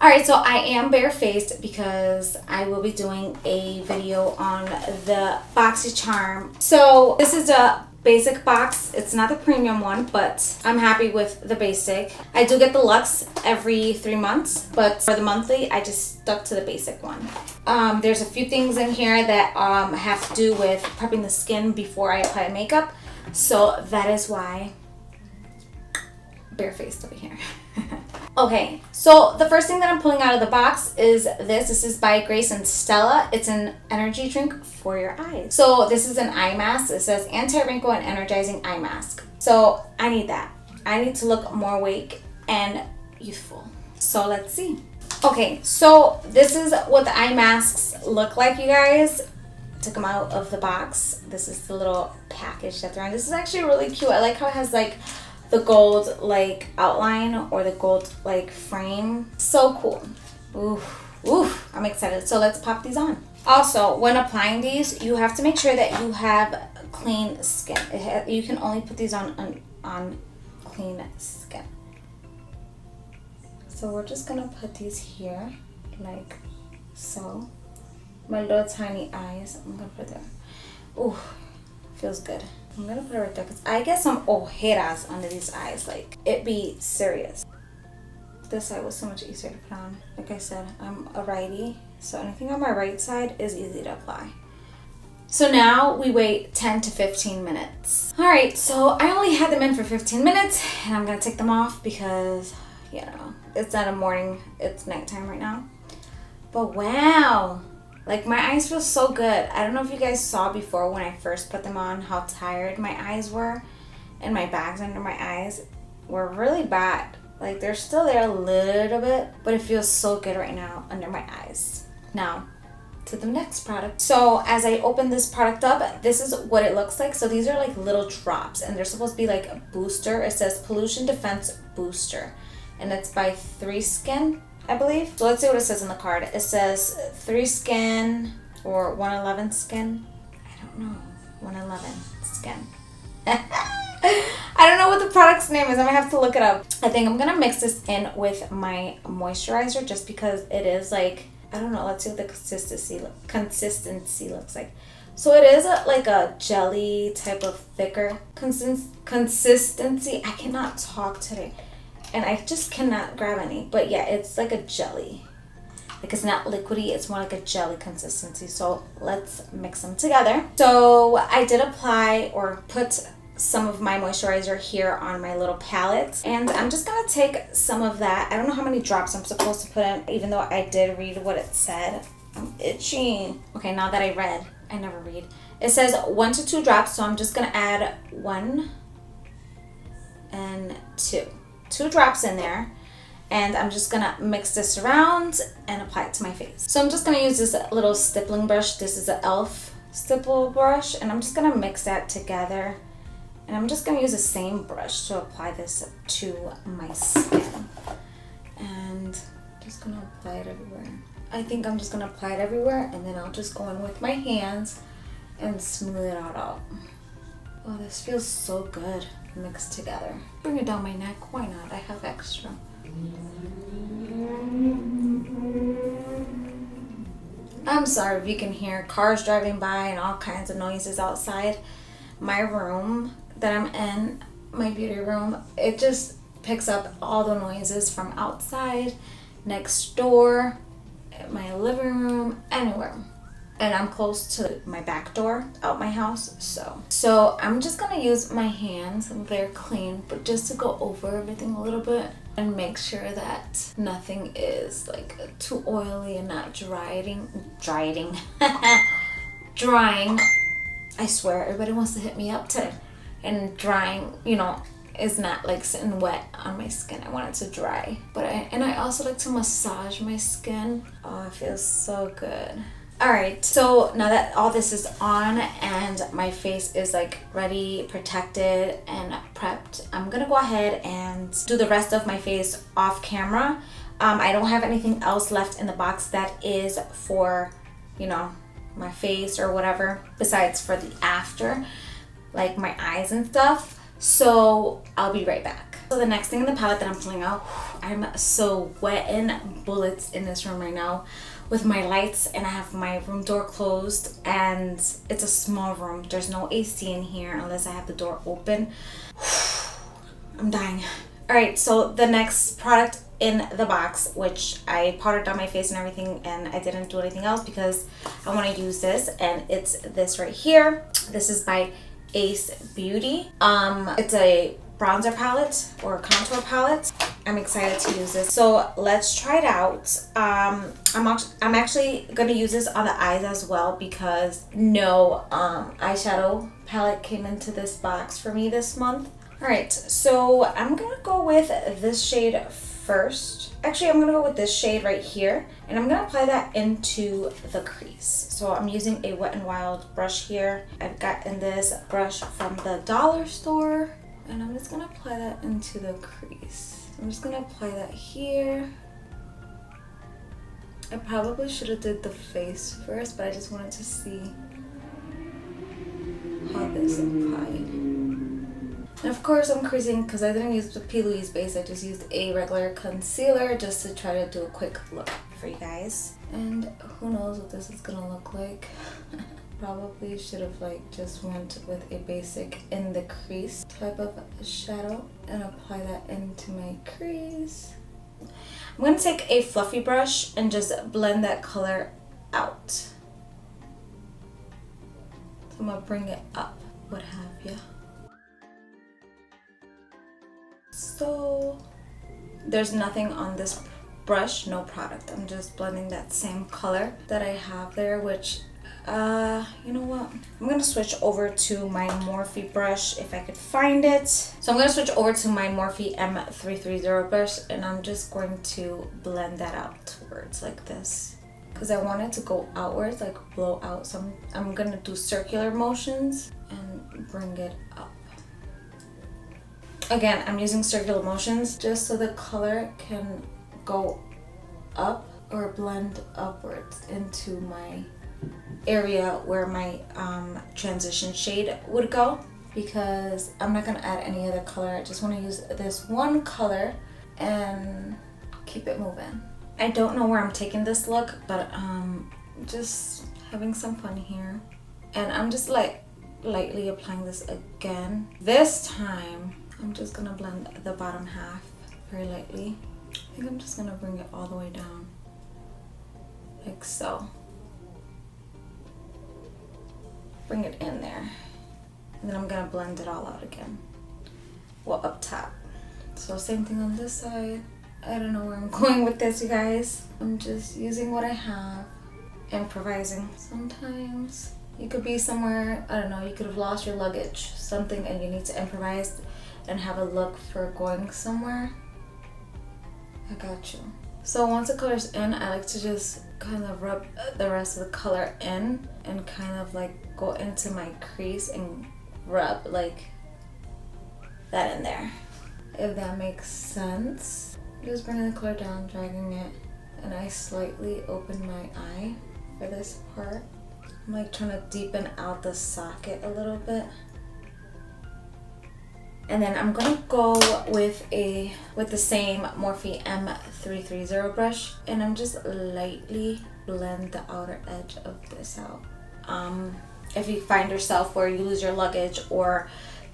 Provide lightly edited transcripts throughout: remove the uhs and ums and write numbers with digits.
Alright, so I am barefaced because I will be doing a video on the Boxycharm. So this is a basic box. It's not the premium one, but I'm happy with the basic. I do get the luxe every 3 months, but for the monthly, I just stuck to the basic one. There's a few things in here that have to do with prepping the skin before I apply makeup. So that is why barefaced over here. Okay, so the first thing that I'm pulling out of the box is this. This is by Grayson Stella. It's an energy drink for your eyes. So this is an eye mask. It says Anti-Wrinkle and Energizing Eye Mask. So I need that. I need to look more awake and youthful. So let's see. Okay, so this is what the eye masks look like, you guys. Took them out of the box. This is the little package that they're in. This is actually really cute. I like how it has like the gold like outline or the gold like frame. So cool. Ooh, I'm excited. So let's pop these on. Also, when applying these, you have to make sure that you have clean skin. You can only put these on clean skin. So we're just gonna put these here like so. My little tiny eyes, I'm gonna put there. Ooh, feels good. I'm gonna put it right there because I get some ojeras under these eyes. Like, it be serious. This side was so much easier to put on. Like I said, I'm a righty, so anything on my right side is easy to apply. So now we wait 10 to 15 minutes. All right, so I only had them in for 15 minutes and I'm gonna take them off because, you know, it's not a morning, it's nighttime right now. But wow. Like, my eyes feel so good. I don't know if you guys saw before when I first put them on how tired my eyes were. And my bags under my eyes were really bad. Like, they're still there a little bit. But it feels so good right now under my eyes. Now, to the next product. So, as I open this product up, this is what it looks like. So, these are like little drops. And they're supposed to be like a booster. It says Pollution Defense Booster. And it's by 3 Skin, I believe. So let's see what it says on the card. It says 3 Skin or 111 Skin. I don't know. 111 Skin. I don't know what the product's name is. I'm gonna have to look it up. I think I'm gonna mix this in with my moisturizer just because it is like, I don't know. Let's see what the consistency looks like. So it is like a jelly type of thicker consistency. I cannot talk today. And I just cannot grab any. But yeah, it's like a jelly. Like, it's not liquidy, it's more like a jelly consistency. So let's mix them together. So I did apply or put some of my moisturizer here on my little palette. And I'm just gonna take some of that. I don't know how many drops I'm supposed to put in, even though I did read what it said. I'm itchy. Okay, now that I read, I never read. It says 1 to 2 drops, so I'm just gonna add 1 and 2. 2 drops in there, and I'm just gonna mix this around and apply it to my face. So I'm just gonna use this little stippling brush. This is an e.l.f. stipple brush, and I'm just gonna mix that together. And I'm just gonna use the same brush to apply this to my skin. And just gonna apply it everywhere. I think I'm just gonna apply it everywhere, and then I'll just go in with my hands and smooth it all out. Oh, this feels so good mixed together. Bring it down my neck. Why not? I have extra. I'm sorry if you can hear cars driving by and all kinds of noises outside. My room that I'm in, my beauty room, it just picks up all the noises from outside, next door, my living room, anywhere. And I'm close to my back door out my house, so I'm just gonna use my hands. They're clean, but just to go over everything a little bit and make sure that nothing is like too oily and not drying. I swear, everybody wants to hit me up today. And drying, you know, is not like sitting wet on my skin. I want it to dry, but I also like to massage my skin. Oh, it feels so good. Alright, so now that all this is on and my face is like ready, protected, and prepped, I'm gonna go ahead and do the rest of my face off camera. I don't have anything else left in the box that is for, you know, my face or whatever, besides for the after, like my eyes and stuff. So I'll be right back. So the next thing in the palette that I'm pulling out, I'm so wetting bullets in this room right now with my lights, and I have my room door closed, and it's a small room. There's no AC in here unless I have the door open. I'm dying. All right, so the next product in the box, which I powdered on my face and everything, and I didn't do anything else because I want to use this, and it's this right here. This is by Ace Beauty. It's a bronzer palette or contour palette. I'm excited to use this, so let's try it out. I'm actually gonna use this on the eyes as well because no eyeshadow palette came into this box for me this month. All right, so I'm gonna go with this shade first. Actually, I'm gonna go with this shade right here, and I'm gonna apply that into the crease. So I'm using a Wet n Wild brush here. I've gotten this brush from the dollar store, and I'm just gonna apply that into the crease. I'm just gonna apply that here. I probably should have did the face first, but I just wanted to see how this applied. And of course I'm creasing because I didn't use the P. Louise base. I just used a regular concealer just to try to do a quick look for you guys. And who knows what this is gonna look like. Probably should have just went with a basic in the crease type of shadow and apply that into my crease. I'm gonna take a fluffy brush and just blend that color out. So I'm gonna bring it up, what have ya. So there's nothing on this brush, no product. I'm just blending that same color that I have there, which you know what? I'm gonna switch over to my Morphe brush if I could find it. So I'm gonna switch over to my Morphe M330 brush, and I'm just going to blend that out towards like this because I want it to go outwards, like blow out. So I'm gonna do circular motions and bring it up. Again, I'm using circular motions just so the color can go up or blend upwards into my area where my transition shade would go, because I'm not going to add any other color. I just want to use this one color and keep it moving. I don't know where I'm taking this look, but just having some fun here. And I'm just lightly applying this again. This time I'm just going to blend the bottom half very lightly. I think I'm just going to bring it all the way down like so. Bring it in there, and then I'm gonna blend it all out again. Well, up top. So same thing on this side. I don't know where I'm going with this, you guys. I'm just using what I have, improvising. Sometimes you could be somewhere, I don't know, you could have lost your luggage, something, and you need to improvise and have a look for going somewhere. I got you. So once the color's in, I like to just kind of rub the rest of the color in and kind of go into my crease and rub that in there, if that makes sense. Just bringing the color down, dragging it, and I slightly open my eye for this part. I'm trying to deepen out the socket a little bit. And then I'm gonna go with the same Morphe M330 brush, and I'm just lightly blend the outer edge of this out. If you find yourself where you lose your luggage or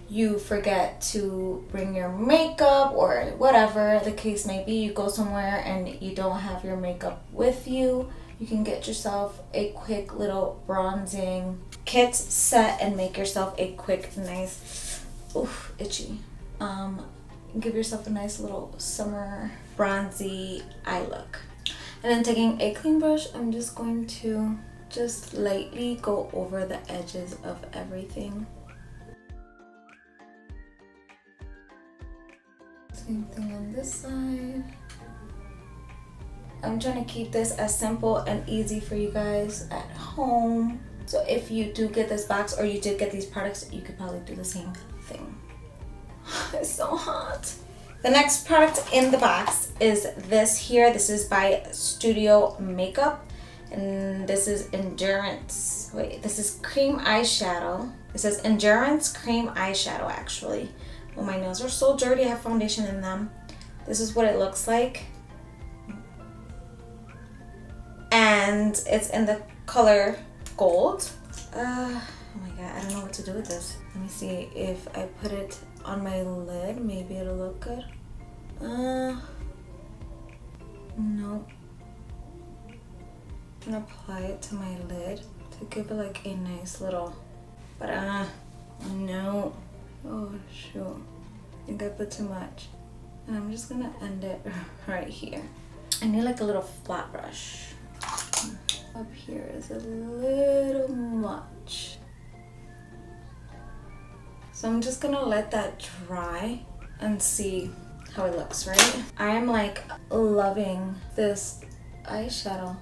you forget to bring your makeup or whatever the case may be, you go somewhere and you don't have your makeup with you, you can get yourself a quick little bronzing kit set and make yourself a quick, nice, oof, itchy. Give yourself a nice little summer bronzy eye look. And then taking a clean brush, I'm just going to just lightly go over the edges of everything. Same thing on this side. I'm trying to keep this as simple and easy for you guys at home. So if you do get this box or you did get these products, you could probably do the same thing. It's so hot. The next product in the box is this here. This is by Studio Makeup, and this is Endurance. Wait, this is cream eyeshadow. It says Endurance cream eyeshadow, actually. Well, my nails are so dirty, I have foundation in them. This is what it looks like. And it's in the color gold. Oh my god, I don't know what to do with this. Let me see if I put it on my lid, maybe it'll look good. No. I'm gonna apply it to my lid to give it like a nice little, but no. Oh shoot, I think I put too much. And I'm just gonna end it right here. I need like a little flat brush. Up here is a little much. So I'm just gonna let that dry and see how it looks, right? I am like loving this eyeshadow.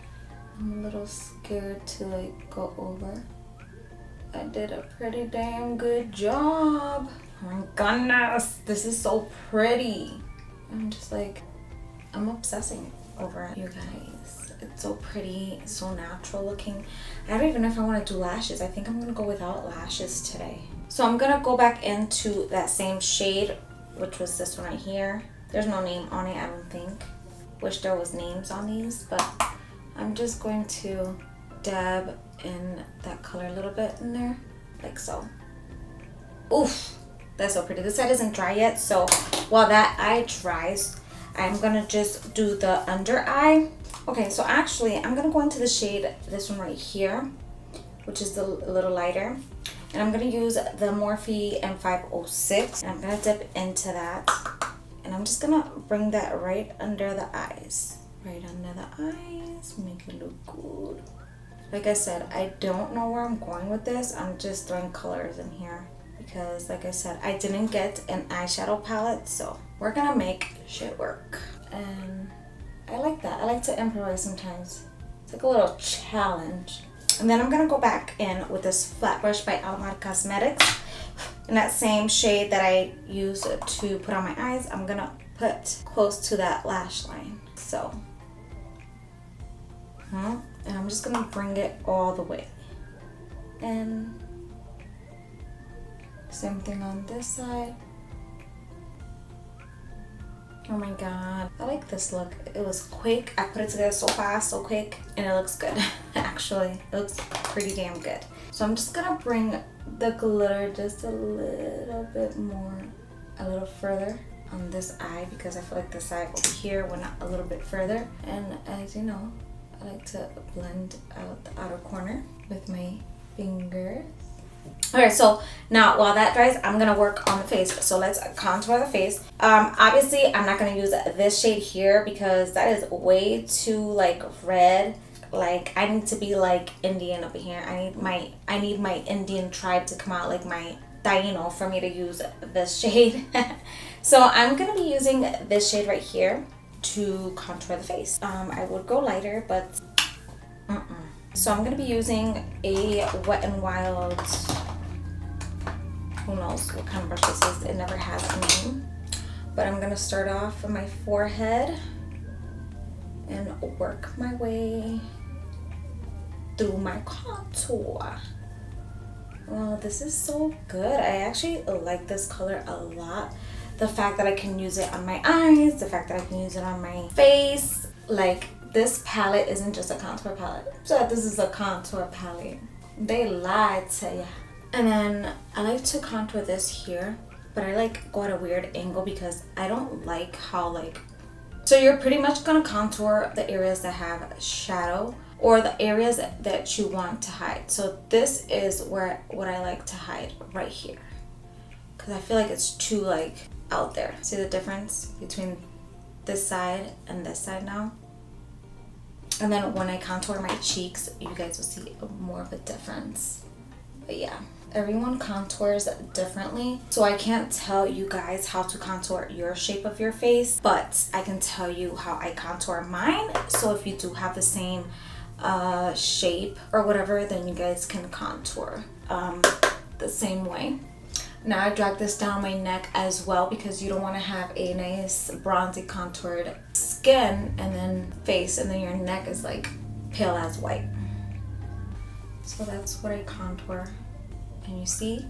I'm a little scared to like go over. I did a pretty damn good job. Oh my goodness, this is so pretty. I'm just like, I'm obsessing over it, you guys. It's so pretty, it's so natural looking. I don't even know if I want to do lashes. I think I'm gonna go without lashes today. So I'm gonna go back into that same shade, which was this one right here. There's no name on it, I don't think. Wish there was names on these, but I'm just going to dab in that color a little bit in there, like so. Oof, that's so pretty. This side isn't dry yet, so while that eye dries, I'm gonna just do the under eye. Okay, so actually, I'm gonna go into the shade, this one right here, which is a little lighter. And I'm gonna use the Morphe M506. And I'm gonna dip into that. And I'm just gonna bring that right under the eyes. Right under the eyes, make it look good. Like I said, I don't know where I'm going with this. I'm just throwing colors in here. Because like I said, I didn't get an eyeshadow palette, so we're gonna make shit work. And I like that. I like to improvise sometimes. It's like a little challenge. And then I'm gonna go back in with this flat brush by Alamar Cosmetics. In that same shade that I use to put on my eyes, I'm gonna put close to that lash line. So, and I'm just gonna bring it all the way. And same thing on this side. Oh my god, I like this look. It was quick. I put it together so fast, so quick, and it looks good. Actually, it looks pretty damn good. So I'm just gonna bring the glitter just a little bit more, a little further on this eye, because I feel like this eye over here went a little bit further. And as you know, I like to blend out the outer corner with my fingers. Alright, so now while that dries, I'm gonna work on the face. So let's contour the face. Obviously I'm not gonna use this shade here because that is way too like red. Like I need to be like Indian over here. I need my Indian tribe to come out, like my Taino, for me to use this shade. So I'm gonna be using this shade right here to contour the face. I would go lighter, but So I'm gonna be using a Wet n Wild, who knows what kind of brush this is, it never has a name. But I'm gonna start off on my forehead and work my way through my contour. Well, this is so good. I actually like this color a lot. The fact that I can use it on my eyes, the fact that I can use it on my face, like this palette isn't just a contour palette. So this is a contour palette. They lied to ya. And then I like to contour this here, but I like go at a weird angle because I don't like how like, so you're pretty much gonna contour the areas that have shadow or the areas that you want to hide. So this is where what I like to hide right here, because I feel like it's too like out there. See the difference between this side and this side now? And then when I contour my cheeks, you guys will see more of a difference. But yeah, everyone contours differently. So I can't tell you guys how to contour your shape of your face, but I can tell you how I contour mine. So if you do have the same shape or whatever, then you guys can contour the same way. Now I drag this down my neck as well because you don't want to have a nice bronzy contoured skin and then face and then your neck is like pale as white. So that's what I contour. And you see,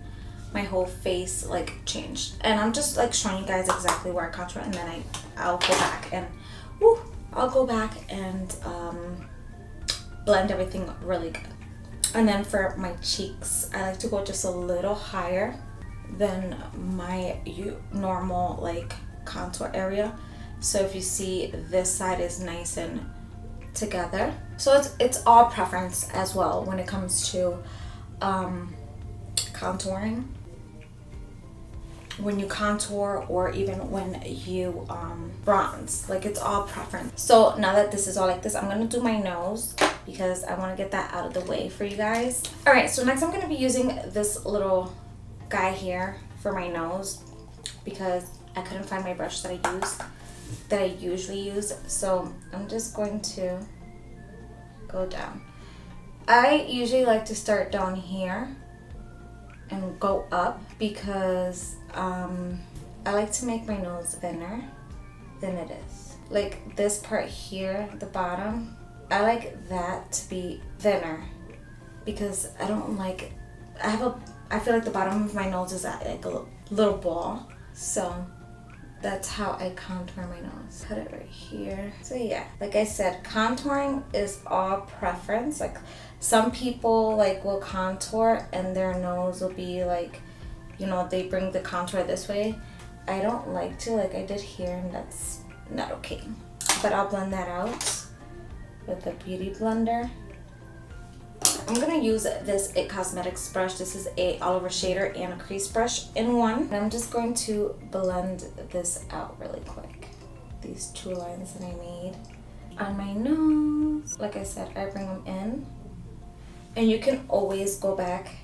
my whole face like changed. And I'm just like showing you guys exactly where I contour, and then I'll go back and blend everything really good. And then for my cheeks, I like to go just a little higher than my normal like contour area. So if you see, this side is nice and together. So it's all preference as well when it comes to contouring. When you contour or even when you bronze, like it's all preference. So now that this is all like this, I'm gonna do my nose because I want to get that out of the way for you guys. All right, so next I'm gonna be using this little guy here for my nose because I couldn't find my brush that I usually use. So I'm just going to go down. I usually like to start down here and go up because I like to make my nose thinner than it is. Like this part here, the bottom, I like that to be thinner because I don't like, I feel like the bottom of my nose is at like a little ball. So that's how I contour my nose. Cut it right here. So yeah, like I said, contouring is all preference. Like some people like will contour and their nose will be like, you know, they bring the contour this way. I don't like to, like I did here, and that's not okay. But I'll blend that out with the beauty blender. I'm gonna use this IT Cosmetics brush. This is a all over shader and a crease brush in one. And I'm just going to blend this out really quick. These two lines that I made on my nose. Like I said, I bring them in. And you can always go back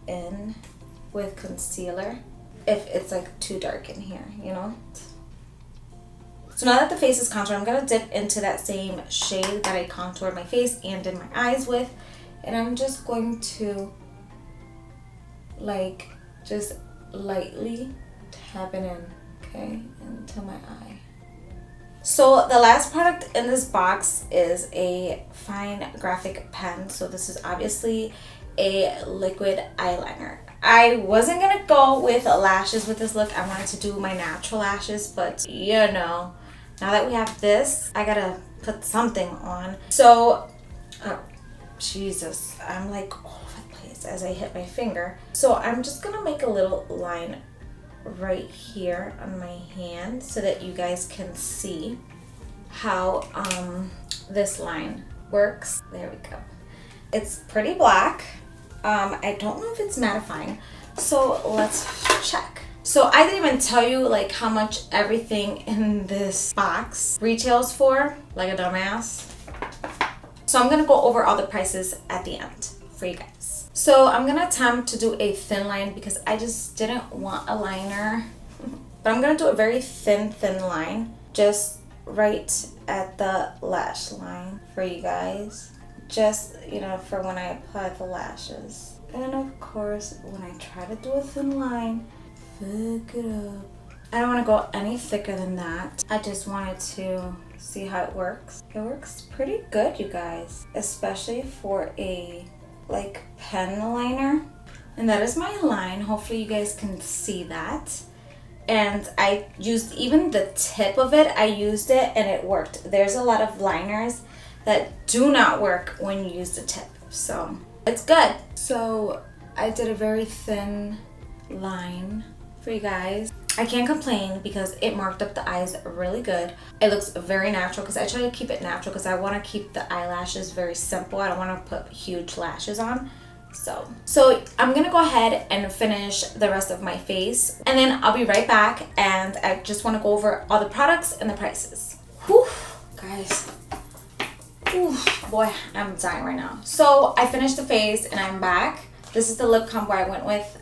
in with concealer if it's like too dark in here, you know? So now that the face is contoured, I'm gonna dip into that same shade that I contoured my face and did my eyes with. And I'm just going to like just lightly tap it in, okay, into my eye. So the last product in this box is a fine graphic pen. So this is obviously a liquid eyeliner. I wasn't gonna go with lashes with this look. I wanted to do my natural lashes, but you know, now that we have this, I gotta put something on. So, oh, Jesus, I'm like all over the place as I hit my finger. So I'm just gonna make a little line right here on my hand so that you guys can see how this line works. There we go. It's pretty black. I don't know if it's mattifying, so let's check. So I didn't even tell you like how much everything in this box retails for, like a dumbass. So I'm gonna go over all the prices at the end for you guys. So I'm gonna attempt to do a thin line because I just didn't want a liner, but I'm gonna do a very thin line, just right at the lash line for you guys. Just, you know, for when I apply the lashes. And of course, when I try to do a thin line, fuck it up. I don't want to go any thicker than that. I just wanted to see how it works. It works pretty good, you guys. Especially for a, like, pen liner. And that is my line. Hopefully you guys can see that. And I used even the tip of it. I used it and it worked. There's a lot of liners that do not work when you use the tip, so it's good. So I did a very thin line for you guys. I can't complain because it marked up the eyes really good. It looks very natural because I try to keep it natural because I want to keep the eyelashes very simple. I don't want to put huge lashes on. So I'm gonna go ahead and finish the rest of my face, and then I'll be right back, and I just want to go over all the products and the prices. Whew, guys. Ooh, boy, I'm dying right now. So I finished the face and I'm back. This is the lip combo I went with.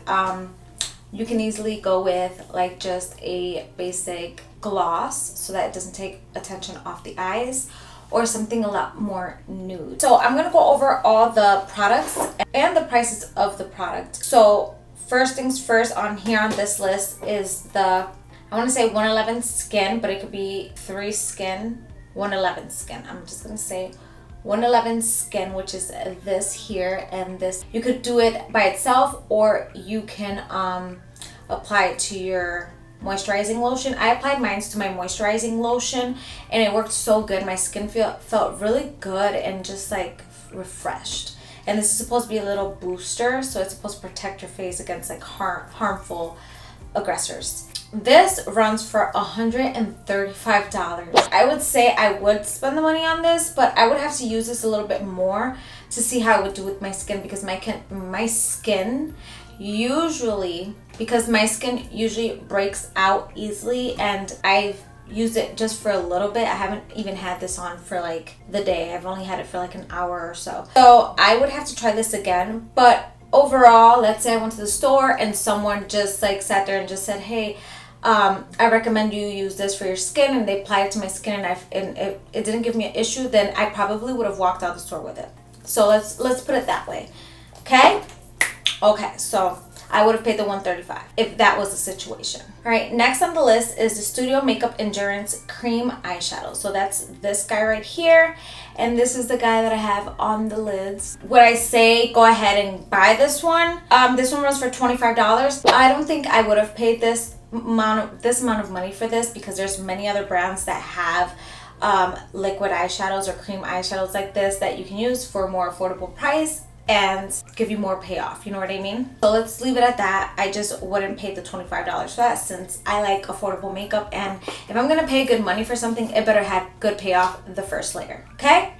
You can easily go with like just a basic gloss so that it doesn't take attention off the eyes, or something a lot more nude. So I'm gonna go over all the products and the prices of the product. So first things first, on here on this list is the, I want to say 111 Skin, but it could be 3 Skin. 111 Skin. I'm just gonna say 111 Skin, which is this here, and this, you could do it by itself or you can apply it to your moisturizing lotion. I applied mine to my moisturizing lotion and it worked so good. My skin felt really good and just like refreshed. And this is supposed to be a little booster, so it's supposed to protect your face against like harmful aggressors. This runs for $135. I would say I would spend the money on this, but I would have to use this a little bit more to see how it would do with my skin, because my skin usually breaks out easily, and I've used it just for a little bit. I haven't even had this on for like the day. I've only had it for like an hour or so. So I would have to try this again. But overall, let's say I went to the store and someone just like sat there and just said, hey, I recommend you use this for your skin, and they applied it to my skin and it didn't give me an issue, then I probably would have walked out the store with it. So let's put it that way. Okay, so I would have paid the $135 if that was the situation. All right, next on the list is the Studio Makeup Endurance Cream Eyeshadow. So that's this guy right here, and this is the guy that I have on the lids. Would I say go ahead and buy this one? This one runs for $25. I don't think I would have paid this amount of money for this, because there's many other brands that have liquid eyeshadows or cream eyeshadows like this that you can use for a more affordable price and give you more payoff, you know what I mean? So let's leave it at that. I just wouldn't pay the $25 for that, since I like affordable makeup, and if I'm gonna pay good money for something, it better have good payoff the first layer. Okay,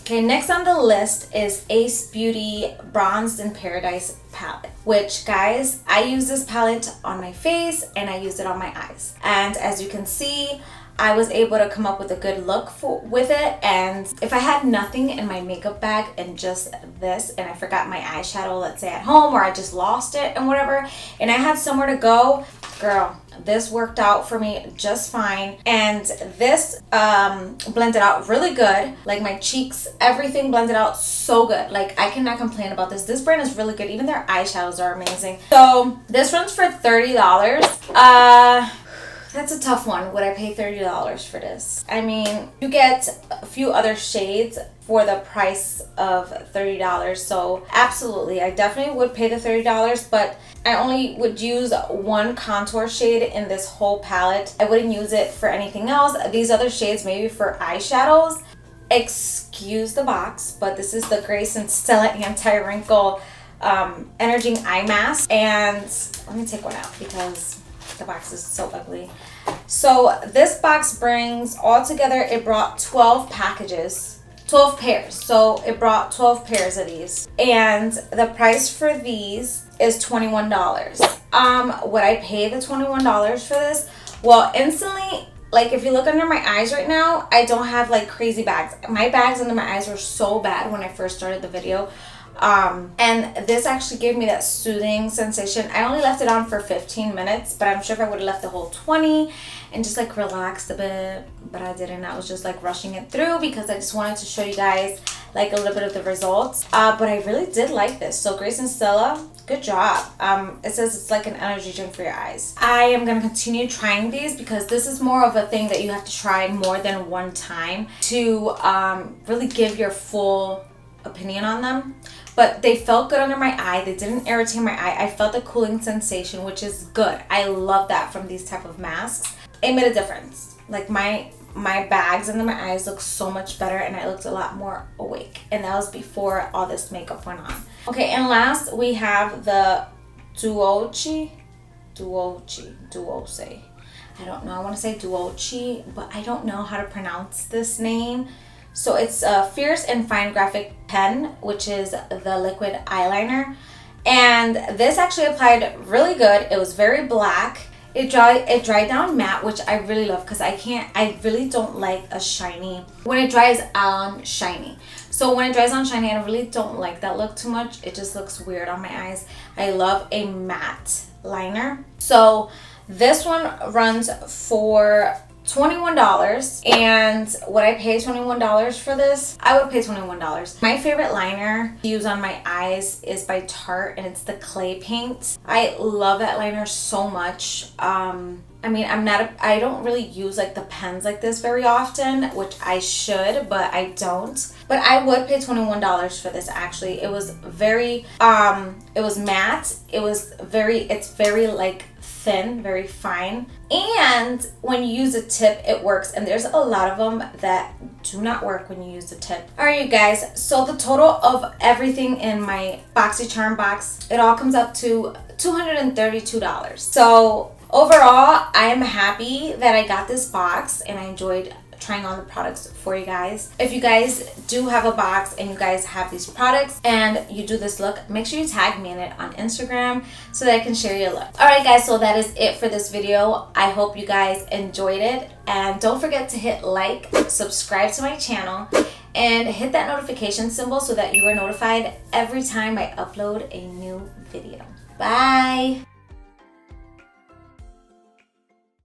next on the list is Ace Beauty Bronzed in Paradise palette, which, guys, I use this palette on my face and I use it on my eyes, and as you can see, I was able to come up with a good look with it. And if I had nothing in my makeup bag and just this, and I forgot my eyeshadow, let's say at home, or I just lost it and whatever, and I had somewhere to go, girl, this worked out for me just fine. And this blended out really good. Like my cheeks, everything blended out so good. Like I cannot complain about this. This brand is really good. Even their eyeshadows are amazing. So this runs for $30. That's a tough one. Would I pay $30 for this? I mean, you get a few other shades for the price of $30. So absolutely, I definitely would pay the $30, but I only would use one contour shade in this whole palette. I wouldn't use it for anything else. These other shades maybe for eyeshadows. Excuse the box, but this is the Grayson Stella Anti-Wrinkle Energizing Eye Mask. And let me take one out because the box is so ugly. So this box brings all together, it brought 12 packages, 12 pairs. So it brought 12 pairs of these, and the price for these is $21. Would I pay the $21 for this? Well, instantly, like if you look under my eyes right now, I don't have like crazy bags. My bags under my eyes were so bad when I first started the video. And this actually gave me that soothing sensation. I only left it on for 15 minutes, but I'm sure if I would have left the whole 20 and just like relaxed a bit, but I didn't. I was just like rushing it through because I just wanted to show you guys like a little bit of the results. But I really did like this. So Grayson Stella, good job. It says it's like an energy drink for your eyes. I am going to continue trying these because this is more of a thing that you have to try more than one time to really give your full opinion on them. But they felt good under my eye. They didn't irritate my eye. I felt the cooling sensation, which is good. I love that from these type of masks. It made a difference. Like my bags under my eyes looked so much better, and I looked a lot more awake. And that was before all this makeup went on. Okay, and last we have the Duoche. I don't know. I want to say Duoche, but I don't know how to pronounce this name. So it's a Fierce and Fine Graphic Pen, which is the liquid eyeliner. And this actually applied really good. It was very black. It dried down matte, which I really love because I really don't like a shiny, when it dries on shiny. So when it dries on shiny, I really don't like that look too much. It just looks weird on my eyes. I love a matte liner. So this one runs for $21. And would I pay $21 for this? I would pay $21. My favorite liner to use on my eyes is by Tarte, and it's the clay paint. I love that liner so much. I mean, I don't really use like the pens like this very often, which I should, but I don't. But I would pay $21 for this actually. It was very, it was matte. It's very like thin, very fine. And when you use a tip, it works. And there's a lot of them that do not work when you use the tip. All right, you guys. So the total of everything in my Boxycharm box, it all comes up to $232. So overall, I am happy that I got this box and I enjoyed trying on the products for you guys. If you guys do have a box and you guys have these products and you do this look, make sure you tag me in it on Instagram so that I can share your look. Alright guys, so that is it for this video. I hope you guys enjoyed it, and don't forget to hit like, subscribe to my channel, and hit that notification symbol so that you are notified every time I upload a new video. Bye!